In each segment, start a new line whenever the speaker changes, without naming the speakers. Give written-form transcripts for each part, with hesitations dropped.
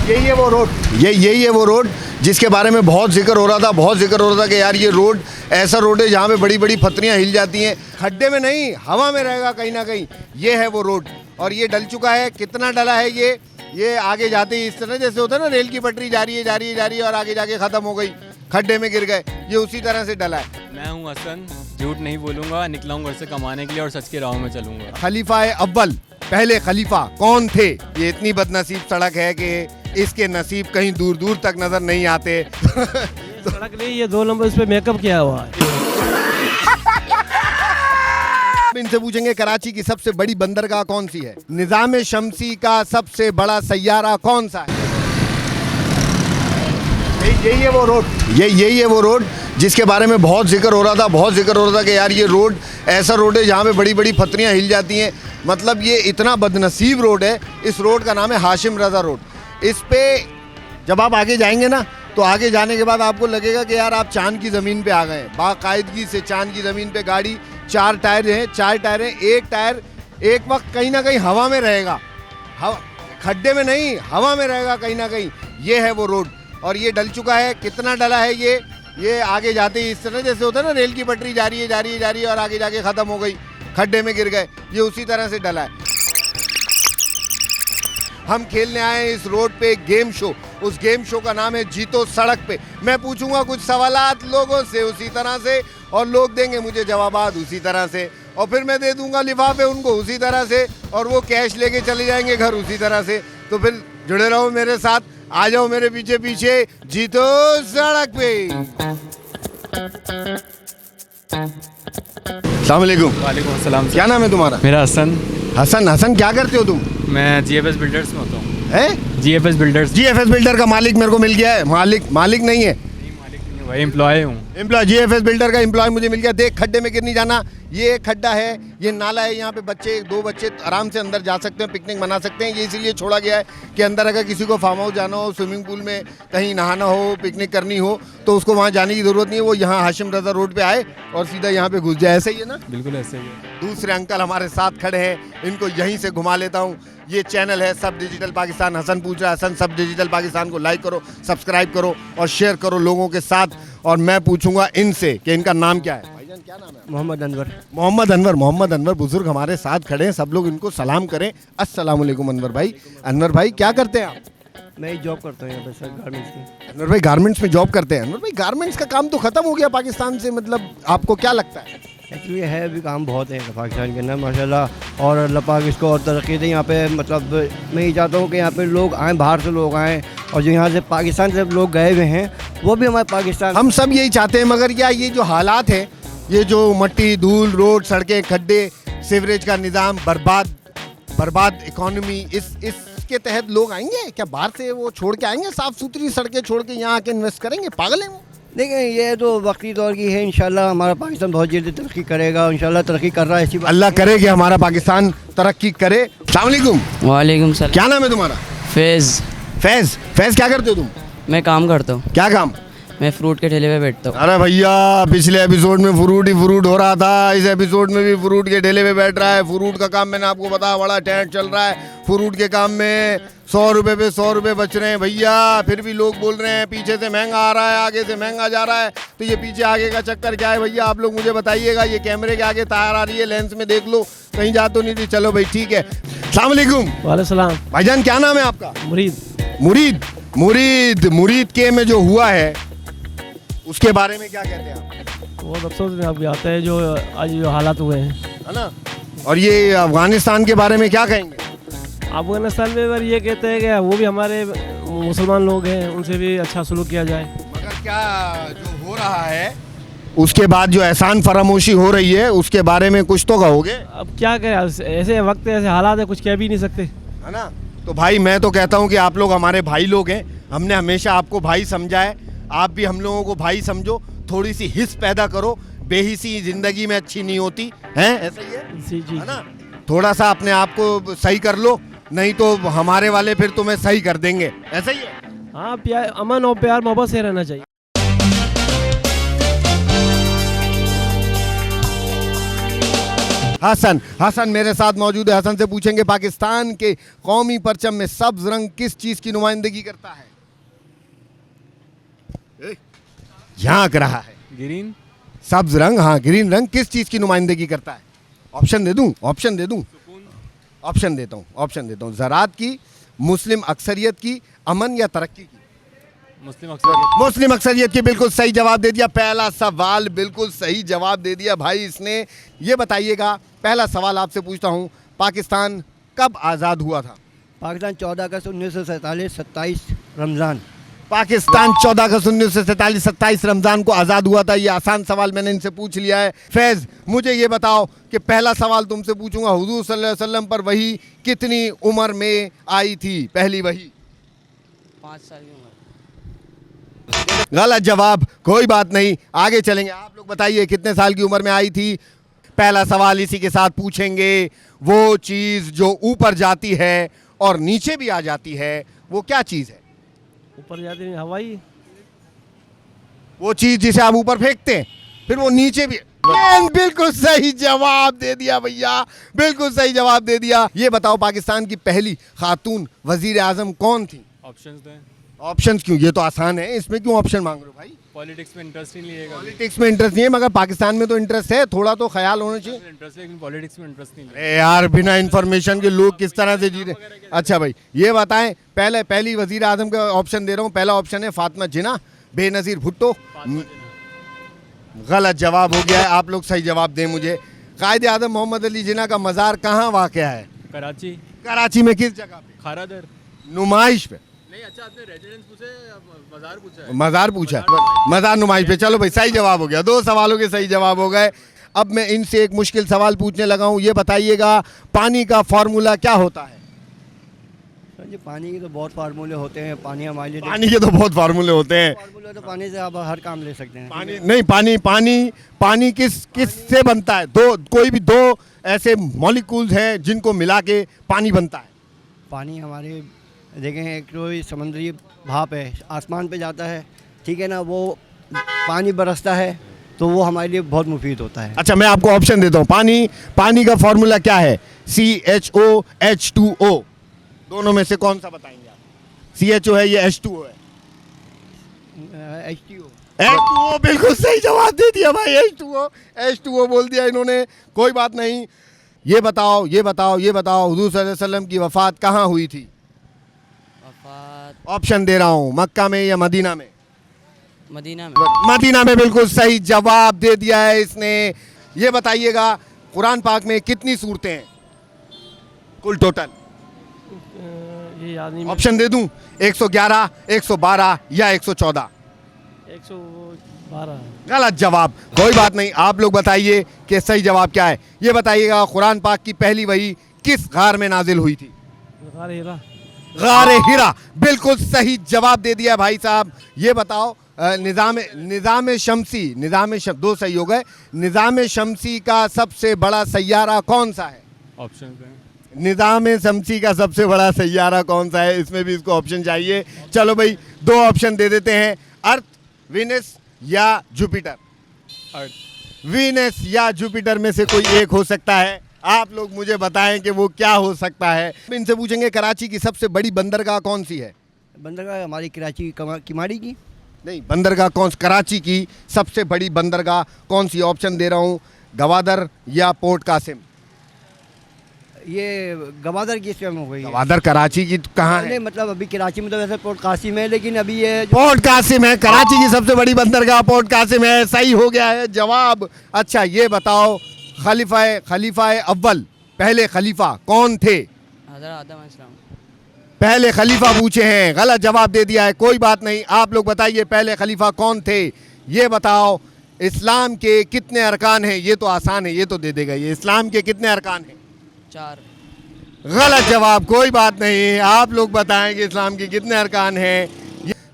यही है वो रोड, यही है वो रोड जिसके बारे में बहुत जिक्र हो रहा था कि यार ये रोड ऐसा रोड है जहाँ पे बड़ी बड़ी पत्थरियाँ हिल जाती हैं, खड्डे में नहीं हवा में रहेगा कहीं ना कहीं। ये है वो रोड और ये डल चुका है। कितना डला है ये आगे जाते ही इस तरह जैसे होता है ना, रेल की पटरी जा रही है और आगे जाके ख़त्म हो गई, खड्डे में गिर गए, ये उसी तरह से डला है।
मैं हूं हसन, झूठ नहीं बोलूंगा, निकला हूं घर से कमाने के लिए और सच के राहों में चलूंगा।
खलीफा अव्वल, पहले खलीफा कौन थे? ये इतनी बदनसीब सड़क है कि इसके नसीब कहीं दूर दूर तक नजर नहीं आते।
सड़क नहीं, ये 2 नंबर इस पे मेकअप किया हुआ है।
इनसे पूछेंगे कराची की सबसे बड़ी बंदरगाह कौन सी है? निजाम शमसी का सबसे बड़ा सैयारा कौन सा है? यही है वो रोड, यही है वो रोड जिसके बारे में बहुत जिक्र हो रहा था कि यार ये रोड ऐसा रोड है जहाँ पे बड़ी बड़ी पत्थरियाँ हिल जाती हैं। मतलब ये इतना बदनसीब रोड है। इस रोड का नाम है हाशिम रजा रोड। इस पे जब आप आगे जाएंगे ना तो आगे जाने के बाद आपको लगेगा कि यार आप चांद की ज़मीन पे आ गए हैं। बाकायदगी से चांद की ज़मीन पे गाड़ी, 4 टायर हैं, एक टायर एक वक्त कहीं ना कहीं हवा में रहेगा, खड्डे में नहीं हवा में रहेगा कहीं ना कहीं। ये है वो रोड और ये डल चुका है। कितना डला है ये आगे जाते ही इस तरह जैसे होता है ना, रेल की पटरी जा रही है और आगे जाके ख़त्म हो गई, खड्डे में गिर गए, ये उसी तरह से डला है। हम खेलने आए हैं इस रोड पे गेम शो। उस गेम शो का नाम है जीतो सड़क पे। मैं पूछूंगा कुछ सवालात लोगों से उसी तरह से और लोग देंगे मुझे जवाबात उसी तरह से और फिर मैं दे दूंगा लिफाफे उनको उसी तरह से और वो कैश लेके चले जाएंगे घर उसी तरह से। तो फिर जुड़े रहो मेरे साथ, आ जाओ मेरे पीछे पीछे, जीतो सड़क पे। अस्सलाम वालेकुम।
वालेकुम अस्सलाम।
क्या नाम है तुम्हारा?
मेरा हसन।
हसन, क्या करते हो तुम?
मैं जीएफएस बिल्डर्स में होता हूँ।
जीएफएस बिल्डर का मालिक मेरे को मिल गया है। मालिक नहीं है,
वही एम्प्लॉय हूँ।
एम्प्लॉय, जीएफएस बिल्डर का एम्प्लॉय मुझे मिल गया। देख, खड्डे में गिर नहीं जाना। ये एक खड्डा है, ये नाला है, यहाँ पे 2 बच्चे आराम से अंदर जा सकते हैं, पिकनिक मना सकते हैं। ये इसीलिए छोड़ा गया है कि अंदर अगर किसी को फार्म हाउस जाना हो, स्विमिंग पूल में कहीं नहाना हो, पिकनिक करनी हो तो उसको वहाँ जाने की ज़रूरत नहीं है। वो यहाँ हाशिम रजा रोड पे आए और सीधा यहाँ पे घुस जाए। ऐसे ही है ना?
बिल्कुल ऐसे ही है।
दूसरे अंकल हमारे साथ खड़े हैं, इनको यहीं से घुमा लेता हूँ। ये चैनल है सब डिजिटल पाकिस्तान। हसन पूछ रहा है, हसन सब डिजिटल पाकिस्तान को लाइक करो, सब्सक्राइब करो और शेयर करो लोगों के साथ। और मैं पूछूंगा इनसे कि इनका नाम क्या है। भाईजान क्या नाम है? मोहम्मद अनवर बुजुर्ग हमारे साथ खड़े हैं। सब लोग इनको सलाम करें। अस्सलाम वालेकुम अनवर भाई। अनवर भाई क्या करते हैं आप?
मैं जॉब करता हूँ यहाँ पे सर, गारमेंट्स में।
अनवर भाई गारमेंट्स में जॉब करते हैं। अनवर भाई गारमेंट्स का काम तो खत्म हो गया पाकिस्तान से, मतलब आपको क्या लगता है?
एक्चुअली है अभी काम बहुत है पाकिस्तान के अंदर माशाल्लाह, और अल्लाह पाक इसको और तरक्की दे। यहाँ पे मतलब मैं ये चाहता हूँ कि यहाँ पे लोग आएँ, बाहर से लोग आएँ, और जो यहाँ से पाकिस्तान से लोग गए हुए हैं वो भी हमारे पाकिस्तान।
हम सब यही चाहते हैं, मगर क्या ये जो हालात हैं, ये जो मट्टी धूल, रोड, सड़कें, खड्डे, सीवरेज का निज़ाम, बर्बाद इकॉनमी, इसके तहत लोग आएंगे क्या? बाहर से वो छोड़ के आएंगे, साफ़ सुथरी सड़कें छोड़ के यहाँ आके इन्वेस्ट करेंगे? पागल हैं वो।
देखिए ये तो वक्ती दौर की है, इंशाल्लाह हमारा पाकिस्तान बहुत जल्दी तरक्की करेगा, इंशाल्लाह तरक्की कर रहा है। ऐसी
अल्लाह करे कि हमारा पाकिस्तान तरक्की करे। अस्सलाम वालेकुम।
वालेकुम सलाम।
क्या नाम है तुम्हारा? फैज़ क्या करते हो तुम?
मैं काम करता हूँ।
क्या काम?
मैं फ्रूट के ठेले पे बैठता हूँ।
अरे भैया, पिछले एपिसोड में फ्रूट हो रहा था, इस एपिसोड में भी फ्रूट के ठेले पे बैठ रहा है। फ्रूट का काम मैंने आपको बताया बड़ा टेंट चल रहा है। फ्रूट के काम में 100 रुपये पे 100 रुपये बच रहे हैं भैया। फिर भी लोग बोल रहे हैं पीछे से महंगा आ रहा है, आगे से महंगा जा रहा है। तो ये पीछे आगे का चक्कर क्या है भैया? आप लोग मुझे बताइएगा। ये कैमरे के आगे तार आ रही है, लेंस में देख लो, कहीं जा तो नहीं थी। चलो भाई ठीक है। अस्सलाम वालेकुम।
वालेकुम सलाम।
भाईजान क्या नाम है आपका? मुरीद के में जो हुआ है उसके बारे में क्या कहते हैं आप?
बहुत अफसोस में आपको आता है जो आज जो हालात हुए हैं,
है ना? और ये अफगानिस्तान के बारे में क्या कहेंगे?
अफगानिस्तान में अगर ये कहते हैं कि वो भी हमारे मुसलमान लोग हैं, उनसे भी अच्छा सलूक किया जाए।
मगर क्या जो हो रहा है उसके बाद जो एहसान फरामोशी हो रही है उसके बारे में कुछ तो कहोगे?
अब क्या करें, ऐसे वक्त ऐसे हालात है, कुछ कह भी नहीं सकते,
है ना? तो भाई मैं तो कहता हूँ कि आप लोग हमारे भाई लोग हैं। हमने हमेशा आपको भाई समझा है, आप भी हम लोगों को भाई समझो। थोड़ी सी हिस्स पैदा करो, बेहिसी जिंदगी में अच्छी नहीं होती है। ऐसा ही है
जी
है ना? थोड़ा सा अपने आप को सही कर लो, नहीं तो हमारे वाले फिर तुम्हें सही कर देंगे। ऐसा ही है।
हाँ, प्यार, अमन और प्यार मोहब्बत से रहना चाहिए।
हसन हसन मेरे साथ मौजूद है। हसन से पूछेंगे पाकिस्तान के कौमी परचम में सब्ज रंग किस चीज की नुमाइंदगी करता है? झांक रहा है।
ग्रीन।
सब्ज रंग, हाँ ग्रीन रंग किस चीज की नुमाइंदगी करता है? ऑप्शन दे दूं? ऑप्शन दे दूं? ऑप्शन देता हूं, ऑप्शन देता हूं। ज़राअत की, मुस्लिम अक्सरियत की, अमन या तरक्की की?
मुस्लिम अक्सरियत।
मुस्लिम अक्सरियत की बिल्कुल सही जवाब दे दिया। पहला सवाल बिल्कुल सही जवाब दे दिया भाई इसने। ये बताइएगा, पहला सवाल आपसे पूछता हूं, पाकिस्तान कब आज़ाद हुआ था?
पाकिस्तान 14 अगस्त 1947 27 रमज़ान।
पाकिस्तान 14 अगस्त 1947 27 रमज़ान को आज़ाद हुआ था। ये आसान सवाल मैंने इनसे पूछ लिया है। फैज़, मुझे ये बताओ कि पहला सवाल तुमसे पूछूंगा, हुजूर सल्लल्लाहु अलैहि वसल्लम पर वही कितनी उम्र में आई थी? पहली वही
5 साल की उम्र।
गलत जवाब, कोई बात नहीं, आगे चलेंगे। आप लोग बताइए कितने साल की उम्र में आई थी? पहला सवाल इसी के साथ पूछेंगे। वो चीज़ जो ऊपर जाती है और नीचे भी आ जाती है, वो क्या चीज़ है?
ऊपर जाती नहीं, हवाई।
वो चीज जिसे आप ऊपर फेंकते हैं फिर वो नीचे भी। बिल्कुल सही जवाब दे दिया भैया, बिल्कुल सही जवाब दे दिया। ये बताओ, पाकिस्तान की पहली खातून वजीर आजम कौन थी?
ऑप्शंस दें।
ऑप्शंस क्यों? ये तो आसान है, इसमें क्यों ऑप्शन मांग रहे हो भाई?
पॉलिटिक्स में इंटरेस्ट नहीं लिएगा।
पॉलिटिक्स में इंटरेस्ट नहीं है, मगर पाकिस्तान में तो इंटरेस्ट है, थोड़ा तो ख्याल होना चाहिए।
इंटरेस्ट लेकिन पॉलिटिक्स में इंटरेस्ट नहीं
अरे यार, बिना इंफॉर्मेशन के लोग किस तरह से जी रहे। अच्छा भाई, ये बताएं, पहली वजीर आजम का ऑप्शन दे रहा हूँ। पहला ऑप्शन है फातिमा जिन्ना, बेनज़ीर भुट्टो। गलत जवाब हो गया है। आप लोग सही जवाब दें मुझे। कायद आज़म मोहम्मद अली जिन्ना का मज़ार कहाँ वाक़या है?
कराची।
कराची में किस जगह पे?
खारादर।
नुमाइश पे।
नहीं, अच्छा आपने रेजिडेंस पूछे या बाजार पूछा है?
मज़ार पूछा है, मज़ार नुमाइश पे। चलो भाई, सही जवाब हो गया। 2 सवालों के सही जवाब हो गए। अब मैं इनसे एक मुश्किल सवाल पूछने लगा हूँ। ये बताइएगा, पानी का फॉर्मूला क्या होता है?
सर जी, पानी के तो बहुत फार्मूले होते हैं। पानी हमारे लिए
पानी के तो बहुत फार्मूले होते हैं।
फार्मूले, तो पानी से आप हर काम ले सकते हैं।
पानी नहीं, पानी किस से बनता है? कोई भी 2 ऐसे मॉलिक्यूल्स हैं जिनको मिला के पानी बनता है।
पानी हमारे, देखें, एक तो ये समुद्री भाप है, आसमान पे जाता है, ठीक है ना, वो पानी बरसता है, तो वो हमारे लिए बहुत मुफीद होता है।
अच्छा, मैं आपको ऑप्शन देता हूँ। पानी का फॉर्मूला क्या है? CHO H2O। दोनों में से कौन सा बताएंगे आप? CHO है, ये H2O है?
H2O।
H2O बिल्कुल सही जवाब दे दिया भाई। H2O बोल दिया इन्होंने। कोई बात नहीं। ये बताओ, हुजूर सल्लल्लाहु अलैहि वसल्लम की वफात कहाँ हुई थी?
वफात
ऑप्शन दे रहा हूँ, मक्का में या मदीना में?
मदीना में।
मदीना में बिल्कुल सही जवाब दे दिया है इसने। ये बताइएगा, कुरान पाक में कितनी सूरतें हैं कुल टोटल?
ये याद नहीं।
ऑप्शन दे दूं? 111, 112 या 114?
112।
गलत जवाब, कोई बात नहीं। आप लोग बताइए कि सही जवाब क्या है। ये बताइएगा, कुरान पाक की पहली वही किस गार में नाजिल हुई थी?
गारे हीरा।
गारे हिरा, बिल्कुल सही जवाब दे दिया भाई साहब। ये बताओ, निज़ाम शमसी, 2 सही हो गए। निज़ाम शमसी का सबसे बड़ा सैयारा कौन सा है?
ऑप्शंस दें।
निज़ाम शमसी का सबसे बड़ा सैयारा कौन सा है? इसमें भी इसको ऑप्शन चाहिए। चलो भाई, 2 ऑप्शन दे देते हैं, अर्थ, वीनस या जुपिटर।
अर्थ।
वीनस या जुपिटर में से कोई एक हो सकता है। आप लोग मुझे बताएं कि वो क्या हो सकता है। इनसे पूछेंगे, कराची की सबसे बड़ी बंदरगाह कौन सी है?
बंदरगाह हमारी कराची किमाड़ी की।
नहीं, बंदरगाह कराची की सबसे बड़ी बंदरगाह कौन सी? ऑप्शन दे रहा हूँ, गवादर या पोर्ट कासिम।
ये गवादर की स्कैम हो गई है।
गवादर कराची की कहाँ है?
नहीं, मतलब अभी कराची में तो वैसे पोर्ट कासिम है, लेकिन अभी ये
पोर्ट कासिम है। कराची की सबसे बड़ी बंदरगाह पोर्ट कासिम है। सही हो गया है जवाब। अच्छा, ये बताओ, खलीफा अव्वल, पहले खलीफा कौन थे?
हज़रत आदम अलैहिस्सलाम।
पहले खलीफा पूछे हैं, गलत जवाब दे दिया है। कोई बात नहीं, आप लोग बताइए पहले खलीफा कौन थे। ये बताओ, इस्लाम के कितने अरकान हैं? ये तो आसान है, ये तो दे देगा ये। इस्लाम के कितने अरकान हैं?
4।
गलत जवाब, कोई बात नहीं। आप लोग बताएं कि इस्लाम के कितने अरकान हैं।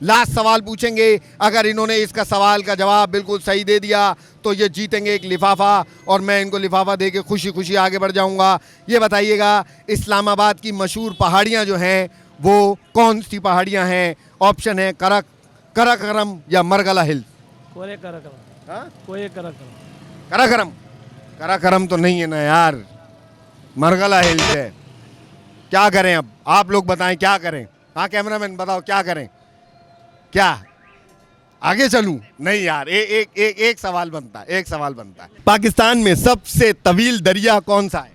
लास्ट सवाल पूछेंगे, अगर इन्होंने इसका सवाल का जवाब बिल्कुल सही दे दिया तो ये जीतेंगे एक लिफाफा, और मैं इनको लिफाफा दे के खुशी खुशी आगे बढ़ जाऊंगा। ये बताइएगा, इस्लामाबाद की मशहूर पहाड़ियाँ जो हैं वो कौन सी पहाड़ियाँ हैं? ऑप्शन है कराकरम या मरगला हिल।
कोरे कराकरम।
हाँ?
कोरे कराकरम।
कराकरम। कराक्रम तो नहीं है ना यार, मरगला हिल है। क्या करें अब, आप लोग बताएं क्या करें। हाँ कैमरामैन बताओ क्या करें, क्या आगे चलूं? नहीं यार, एक सवाल बनता है, एक सवाल बनता है। पाकिस्तान में सबसे तवील दरिया कौन सा है?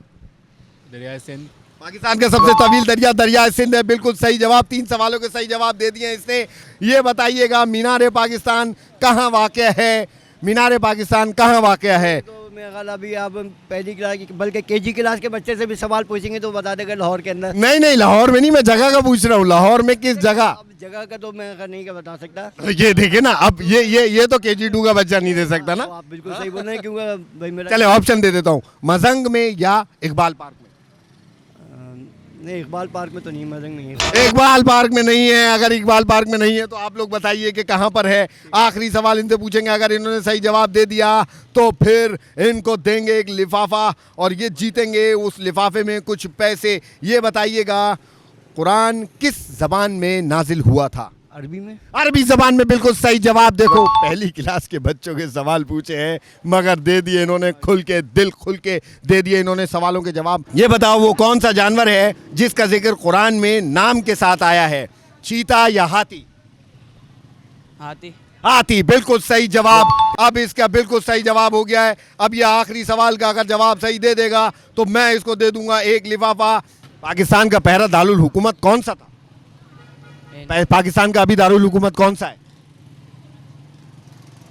दरिया सिंध।
पाकिस्तान का सबसे तवील दरिया दरिया सिंध है। बिल्कुल सही जवाब, 3 सवालों के सही जवाब दे दिए इसने। ये बताइएगा मीनार पाकिस्तान कहाँ वाक़या है? मीनार पाकिस्तान कहाँ वाक़या है?
तो मेरा ख्याल अभी आप पहली क्लास बल्कि केजी क्लास के बच्चे से भी सवाल पूछेंगे तो बता देगा लाहौर के अंदर।
नहीं लाहौर में नहीं, मैं जगह का पूछ रहा हूँ। लाहौर में किस जगह?
अब जगह का तो मैं नहीं क्या बता सकता।
ये देखिए ना, अब ये तो KG2 का बच्चा नहीं दे सकता ना।
तो आप बिल्कुल सही बोल रहे हैं क्योंकि भाई मेरा
चले ऑप्शन दे देता हूँ, मजंग में या इकबाल पार्क में?
नहीं, इकबाल पार्क में तो नहीं, मजंग नहीं है।
इकबाल पार्क में नहीं है। अगर इकबाल पार्क में नहीं है तो आप लोग बताइए कि कहाँ पर है। आखिरी सवाल इनसे पूछेंगे, अगर इन्होंने सही जवाब दे दिया तो फिर इनको देंगे एक लिफाफा और ये जीतेंगे उस लिफाफे में कुछ पैसे। ये बताइएगा कुरान किस जबान में नाजिल हुआ था?
अरबी में।
अरबी जबान में, बिल्कुल सही जवाब। देखो पहली क्लास के बच्चों के सवाल पूछे हैं मगर दे दिए इन्होंने खुल के, दिल खुल के दे दिए इन्होंने सवालों के जवाब। ये बताओ वो कौन सा जानवर है जिसका जिक्र कुरान में नाम के साथ आया है? चीता या हाथी?
हाथी।
हाथी, बिल्कुल सही जवाब। अब इसका बिल्कुल सही जवाब हो गया है। अब ये आखिरी सवाल का अगर जवाब सही दे देगा तो मैं इसको दे दूंगा एक लिफाफा। पाकिस्तान का पहला दारुल हुकूमत कौन सा था? पाकिस्तान का अभी दारुल हुकूमत कौन सा है?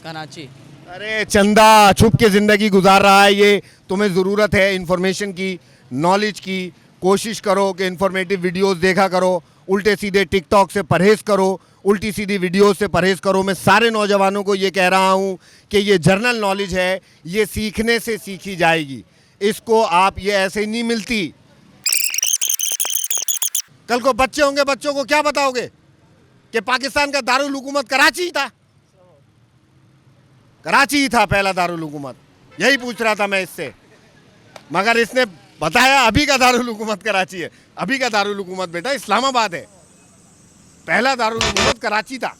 कराची।
अरे चंदा, छुप के जिंदगी गुजार रहा है ये। तुम्हें ज़रूरत है इंफॉर्मेशन की, नॉलेज की। कोशिश करो कि इंफॉर्मेटिव वीडियोस देखा करो, उल्टे सीधे टिकटॉक से परहेज करो, उल्टी सीधी वीडियोस से परहेज करो। मैं सारे नौजवानों को ये कह रहा हूँ कि ये जर्नल नॉलेज है, ये सीखने से सीखी जाएगी। इसको आप ये ऐसे ही नहीं मिलती। कल को बच्चे होंगे, बच्चों को क्या बताओगे कि पाकिस्तान का दारुल हुकूमत कराची था? कराची ही था पहला दारुल हुकूमत। यही पूछ रहा था मैं इससे, मगर इसने बताया अभी का दारुल हुकूमत कराची है। अभी का दारुल हुकूमत बेटा इस्लामाबाद है, पहला दारुल हुकूमत कराची था।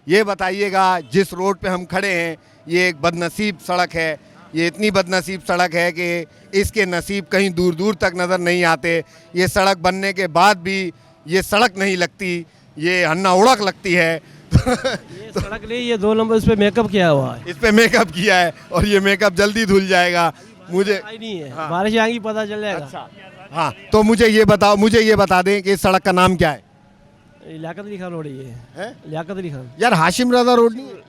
ये बताइएगा जिस रोड पे हम खड़े हैं ये एक बदनसीब सड़क है। ये इतनी बदनसीब सड़क है कि इसके नसीब कहीं दूर दूर तक नज़र नहीं आते। ये सड़क बनने के बाद भी ये सड़क नहीं लगती, ये हन्ना उड़क लगती है।
ये सड़क नहीं, ये 2 नंबर इस पे मेकअप किया हुआ है।
इस पे मेकअप किया है और ये मेकअप जल्दी धुल जाएगा। मुझे
नहीं है,
हाँ।
बारिश आएगी पता चल जाएगा।
अच्छा हाँ, तो मुझे ये बताओ, मुझे ये बता दें कि इस सड़क का नाम क्या है?
लियाकत अली खान रोड ये
है?
लियाकत अली खान।
यार हाशिम रजा रोड नहीं है?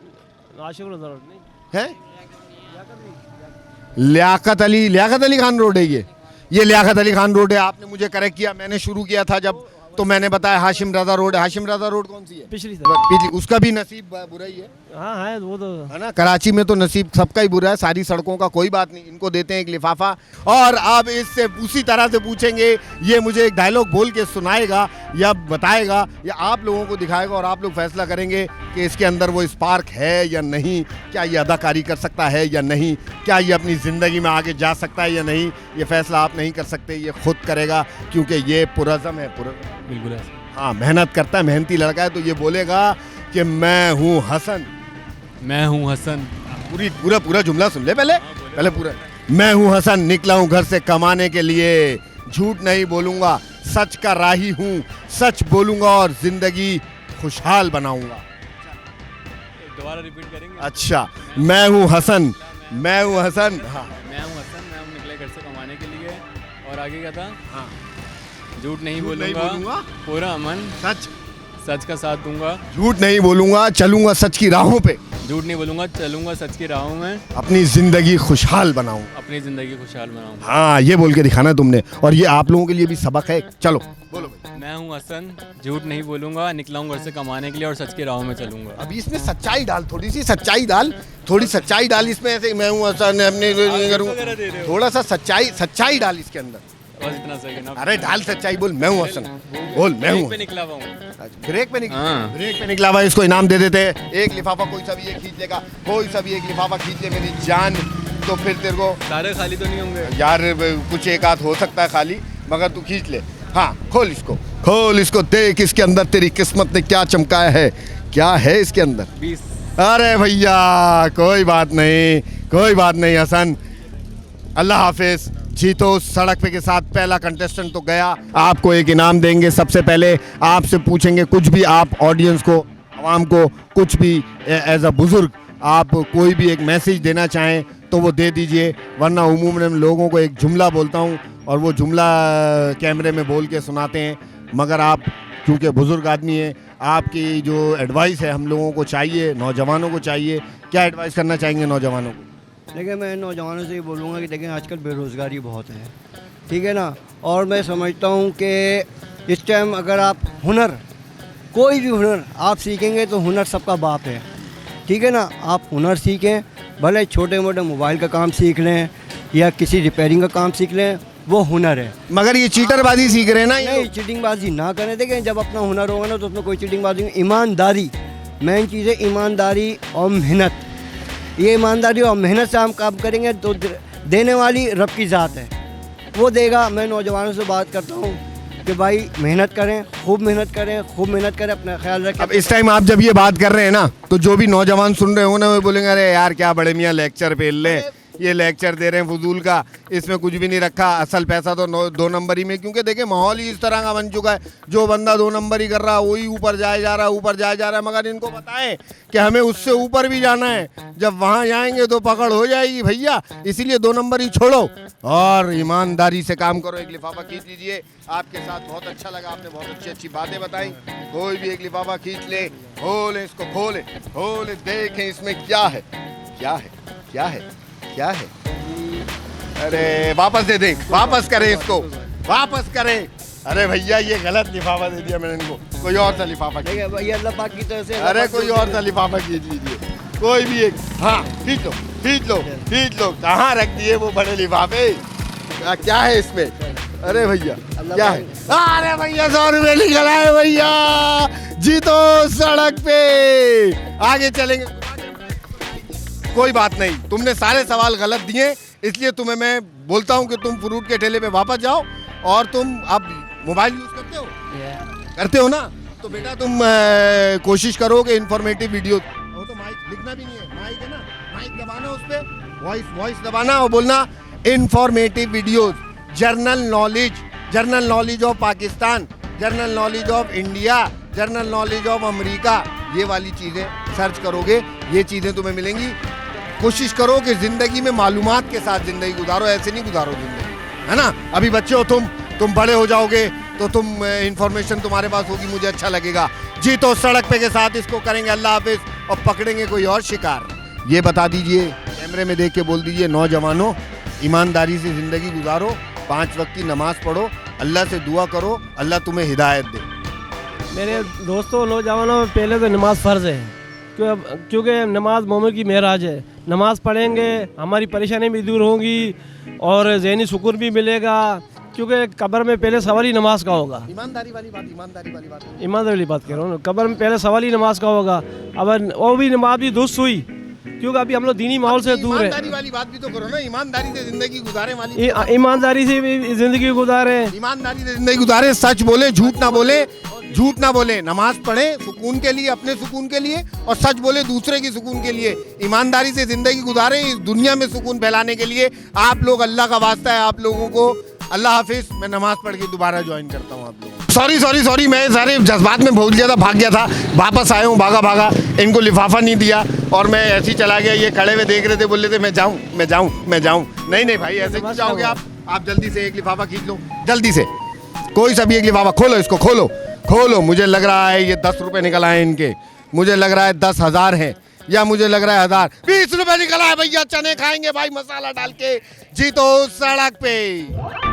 आशिक रजा रोड नहीं
है? लियाकत अली खान रोड है ये लियाकत अली खान रोड है। आपने मुझे करेक्ट किया, मैंने शुरू किया था जब तो मैंने बताया हाशिम रजा रोड है। हाशिम रजा रोड कौन सी है?
पिछली तरफ।
पिछली, उसका भी नसीब बुरा ही है।
हाँ है वो तो।
है ना, कराची में तो नसीब सबका ही बुरा है, सारी सड़कों का। कोई बात नहीं, इनको देते हैं एक लिफाफा। और अब इससे उसी तरह से पूछेंगे, ये मुझे एक डायलॉग बोल के सुनाएगा या बताएगा या आप लोगों को दिखाएगा और आप लोग फैसला करेंगे कि इसके अंदर वो स्पार्क है या नहीं, क्या ये अदाकारी कर सकता है या नहीं, क्या ये अपनी ज़िंदगी में आगे जा सकता है या नहीं। ये फैसला आप नहीं कर सकते, ये खुद करेगा क्योंकि ये पुरज़म है।
बिल्कुल ऐसे।
हाँ, मेहनत करता है, मेहनती लड़का है। तो ये बोलेगा कि मैं हूँ हसन।
मैं हूँ हसन।
पूरा जुमला सुन ले पहले पूरा। मैं हूँ हसन, निकला हूँ घर से कमाने के लिए, झूठ नहीं बोलूँगा, सच का राही हूँ, सच बोलूँगा और ज़िंदगी खुशहाल बनाऊँगा।
दोबारा रिपीट करेंगे?
अच्छा, मैं हूँ हसन, मैं हूँ हसन। हाँ,
मैं हूँ हसन, मैं हूँ निकले घर से कमाने के लिए। और आगे क्या था?
हाँ,
झूठ नहीं
झूठ नहीं
बोलूँगा,
बोलूँगा,
पूरा अमन, सच का साथ दूंगा।
झूठ नहीं बोलूँगा, चलूँगा सच की राहों पे,
झूठ नहीं बोलूँगा, चलूँगा सच की राहों में,
अपनी ज़िंदगी खुशहाल बनाऊँगा।
अपनी ज़िंदगी खुशहाल बनाऊँगा।
हाँ, ये बोल के दिखाना है तुमने। और ये आप लोगों के लिए भी सबक है। चलो बोलो।
मैं हूँ हसन, झूठ नहीं बोलूँगा, निकला हूँ घर से कमाने के लिए और सच की राहों में चलूँगा।
अभी इसमें सच्चाई डाल, थोड़ी सी सच्चाई डाल, थोड़ी सच्चाई डाल इसमें। ऐसे मैं हूँ हसन, अपने करूँगा, थोड़ा सा सच्चाई डाल इसके अंदर।
बस इतना सेकंड।
अरे डाल सच्चाई, बोल मैं हूँ हसन, बोल मैं हूँ।
पे निकला हुआ हूँ।
ब्रेक पे निकला,
हाँ।
ब्रेक पे निकला हुआ। इसको इनाम दे देते हैं। एक लिफाफा कोई सा भी एक खींच लेगा, कोई सा भी एक लिफाफा खींच ले मेरी जान। तो फिर तेरे को
सारे खाली तो नहीं होंगे
यार, कुछ एक आध हो सकता है खाली, मगर तू खींच ले। हाँ, खोल इसको, देख इसके अंदर तेरी किस्मत ने क्या चमकाया है। क्या है इसके अंदर?
20।
अरे भैया कोई बात नहीं हसन, अल्लाह हाफिज। जी तो उस सड़क पे के साथ पहला कंटेस्टेंट तो गया। आपको एक इनाम देंगे। सबसे पहले आपसे पूछेंगे कुछ भी, आप ऑडियंस को, आवाम को कुछ भी एज अ बुजुर्ग आप कोई भी एक मैसेज देना चाहें तो वो दे दीजिए, वरना उमूमन मैं लोगों को एक जुमला बोलता हूँ और वो जुमला कैमरे में बोल के सुनाते हैं, मगर आप क्योंकि बुजुर्ग आदमी हैं, आपकी जो एडवाइस है हम लोगों को चाहिए, नौजवानों को चाहिए। क्या एडवाइस करना चाहेंगे नौजवानों को?
देखिए, मैं नौजवानों से ये बोलूँगा कि देखिए आजकल बेरोज़गारी बहुत है, ठीक है ना। और मैं समझता हूँ कि इस टाइम अगर आप हुनर, कोई भी हुनर आप सीखेंगे तो हुनर सबका बाप है, ठीक है ना। आप हुनर सीखें, भले छोटे मोटे मोबाइल का काम सीख लें या किसी रिपेयरिंग का काम सीख लें, वो हुनर है।
मगर ये चीटरबाजी सीख रहे हैं ना ये
नहीं, चीटिंगबाजी ना करें। देखें, जब अपना हुनर होगा ना तो उसमें कोई चीटिंगबाजी नहीं। ईमानदारी मेन चीज़ है, ईमानदारी और मेहनत। ये ईमानदारी और मेहनत से हम काम करेंगे तो देने वाली रब की ज़ात है, वो देगा। मैं नौजवानों से बात करता हूँ कि भाई मेहनत करें, खूब मेहनत करें, खूब मेहनत करें, अपना ख्याल रखें।
अब इस टाइम आप जब ये बात कर रहे हैं ना, तो जो भी नौजवान सुन रहे हो ना, वो बोलेंगे अरे यार क्या बड़े मियाँ लेक्चर पेल ले, ये लेक्चर दे रहे हैं फजूल का, इसमें कुछ भी नहीं रखा, असल पैसा तो 2 नंबर ही में। क्योंकि देखिए माहौल ही इस तरह का बन चुका है, जो बंदा 2 नंबर ही कर रहा है वही ऊपर जाए जा रहा है, ऊपर जाए जा रहा है। मगर इनको बताएं कि हमें उससे ऊपर भी जाना है, जब वहाँ जाएंगे तो पकड़ हो जाएगी भैया। इसीलिए 2 नंबर ही छोड़ो और ईमानदारी से काम करो। एक लिफाफा खींच लीजिए, आपके साथ बहुत अच्छा लगा, आपने बहुत अच्छी अच्छी बातें बताई। कोई भी एक लिफाफा खींच ले, खोले इसको, खोले खोले, देखें इसमें क्या है, क्या है, क्या है, क्या है। अरे वापस दे दें, वापस करें इसको, वापस करें। अरे भैया ये गलत लिफाफा दे दिया मैंने इनको, कोई और सा लिफाफा खींच।
देखिए भैया, अल्लाह पाक की तरफ से,
अरे कोई और सा लिफाफा खींच लीजिए, कोई भी एक। हाँ खींच लो, खींच लो, खींच लो। कहाँ रख दिए वो बड़े लिफाफे? क्या है इसमें? अरे भैया क्या है? अरे भैया 100 रुपये निकल आए भैया। जीतो सड़क पे, आगे चलेंगे। कोई बात नहीं, तुमने सारे सवाल गलत दिए, इसलिए तुम्हें मैं बोलता हूँ कि तुम फ्रूट के ठेले पे वापस जाओ। और तुम अब मोबाइल यूज करते हो? करते हो ना, तो बेटा तुम कोशिश करो कि इंफॉर्मेटिव वीडियो हो। तो माइक लिखना भी नहीं है, माइक है ना, माइक दबाना, उस पर वॉइस दबाना और बोलना informative videos, general knowledge of Pakistan, general knowledge of India, general knowledge of America, ये वाली चीज़ें सर्च करोगे, ये चीज़ें तुम्हें मिलेंगी। कोशिश करो कि ज़िंदगी में मालूमात के साथ ज़िंदगी गुजारो, ऐसे नहीं गुजारो ज़िंदगी, है ना। अभी बच्चे हो तुम बड़े हो जाओगे तो तुम इंफॉर्मेशन तुम्हारे पास होगी, मुझे अच्छा लगेगा। जी तो सड़क पे के साथ इसको करेंगे अल्लाह हाफिज और पकड़ेंगे कोई और शिकार। ये बता दीजिए, कैमरे में देख के बोल दीजिए, नौजवानों ईमानदारी से ज़िंदगी गुजारो, 5 वक्त की नमाज़ पढ़ो, अल्लाह से दुआ करो, अल्लाह तुम्हें हिदायत दे।
मेरे दोस्तों, नौजवानों में पहले तो नमाज फ़र्ज़ है, क्योंकि नमाज मोमिन की मेराज है। नमाज पढ़ेंगे, हमारी परेशानी भी दूर होगी और ज़हनी सुकून भी मिलेगा, क्योंकि कब्र में पहले सवाल ही नमाज का होगा।
ईमानदारी वाली बात
ईमानदारी बात कह रहा हूँ, कब्र में पहले सवाल ही नमाज का होगा। अब वो भी नमाज भी दुरुस्त हुई, क्योंकि अभी हम लोग दीनी माहौल से दूर है।
ईमानदारी वाली बात भी तो करो ना, ईमानदारी से जिंदगी गुजारे वाली।
ईमानदारी से भी जिंदगी गुजारे,
ईमानदारी से जिंदगी गुजारे, सच बोले, झूठ ना बोले, झूठ ना बोले, नमाज पढ़े सुकून के लिए, अपने सुकून के लिए, और सच बोले दूसरे की सुकून के लिए। ईमानदारी से जिंदगी गुजारे इस दुनिया में सुकून फैलाने के लिए। आप लोग, अल्लाह का वास्ता है आप लोगों को, अल्लाह हाफिज। मैं नमाज पढ़ के दोबारा ज्वाइन करता हूँ आप लोगों को। सॉरी, मैं सारे जज्बात में भूल गया था, भाग गया था, वापस आया हूँ भागा। इनको लिफाफा नहीं दिया और मैं ऐसे ही चला गया। ये खड़े हुए देख रहे थे, बोल रहे थे मैं जाऊँ। नहीं भाई, ऐसे क्यों जाओगे आप जल्दी से एक लिफाफा खींच लो, जल्दी से कोई सा भी एक लिफाफा खोलो, इसको खोलो। मुझे लग रहा है ये 10 रुपये निकल आए इनके, मुझे लग रहा है 10,000 है, या मुझे लग रहा है 1000। 20 रुपये निकला है भैया, चने खाएंगे भाई मसाला डाल के। जी तो सड़क पे।